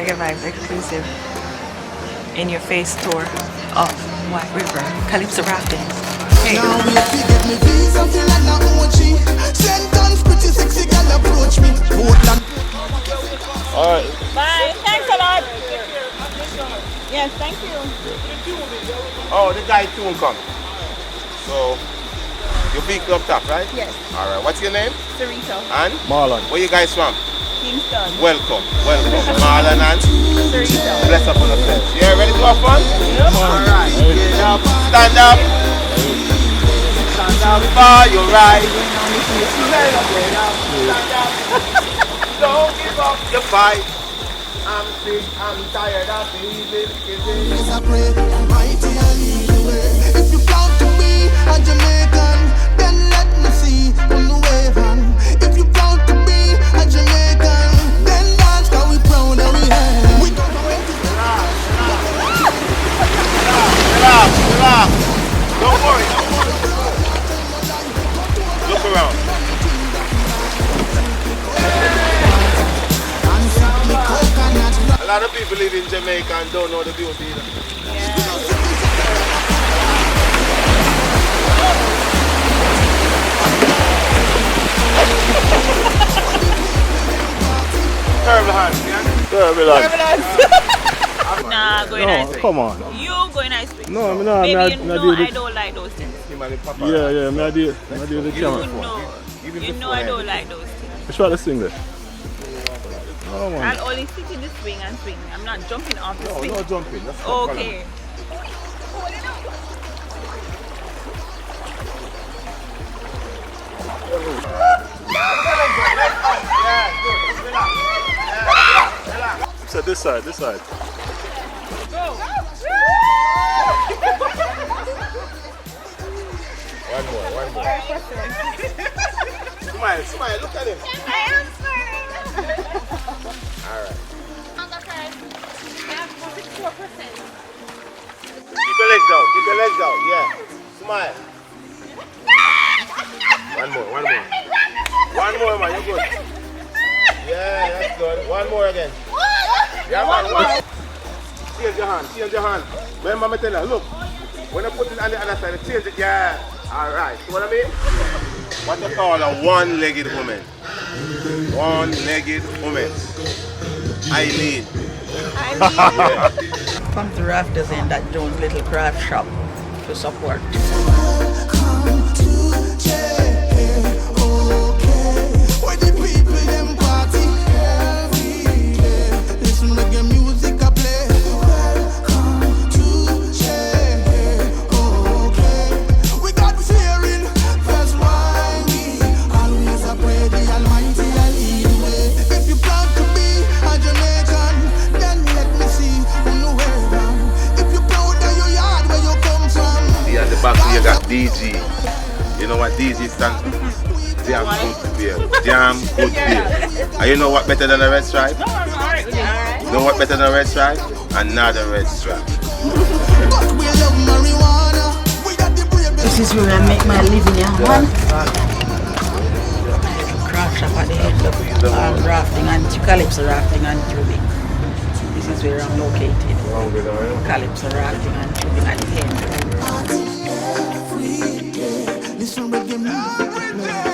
Reggae Vibes exclusive in your face tour of White River Calypso Rafting. Hey. Now we have to get me visa, feel like a Ochi. Sentence, pretty sexy girl approach me. Portland. Alright. Bye. Thanks a lot. Yes, thank you. Oh, the guy tune come. So, your vehicle up top, right? Yes. Alright, what's your name? Sarita. And? Marlon. Where you guys from? Kingston. Welcome. Marlon and? Sarita. Bless up on yourself. Yeah, ready to have fun? Yep. Alright. Get up. Stand up. Stand up for your right. Stand up. Don't give up the fight. I'm sick, I'm tired of easy. Yes, I pray, mighty and lead the way. If you proud to be a Jamaican, then let me see on the wave on. If you proud to be a Jamaican, then dance, cause we proud and we have. We don't know where to Relax. Don't worry. Look around. A lot of people live in Jamaica and don't know the beauty. Turbulence, yeah? Turbulence. Nah, going ice cream. Come on. You going ice cream. No, I mean, no, Baby, I you know I don't like those things. Yeah, I do the camera. You know I don't like those things. Let's try this thing there. Oh, man. I'll only sit in the swing and swing. I'm not jumping off the swing. No jumping. That's not Okay. So this side. One more. Smile, look at him. I am smiling. Alright. I Keep your legs out, yeah. Smile. One more, man, you're good. Yeah, that's good. One more again. Yeah, man, one. Change your hand. Remember me tell you, look. When I put it on the other side, change it, yeah. Alright, see what I mean? What you call a one-legged woman? One-legged woman. Eileen. Yeah. Come to Rafters in that Jones Little Craft Shop to support. come to jail, okay. Where the people them party every day. Listen reggae music I play. Welcome to jail, okay. We got fearing, that's why we always pray the Almighty and lead the way. If you proud to be a Jamaican, then let me see on the way down. If you proud of your yard where you come from. See at the back you got DG. You know what DG stands for? Damn good beer. Damn good beer. And you know what better than a red stripe? You know what better than a red stripe? Another red stripe. But we love marijuana. We got the brave. This is where I make my living, young man. Craft shop at the end of rafting and Calypso Rafting and Tubing. This is where I'm located. Calypso Rafting and Tubing at the end. Every day, listen reggae music.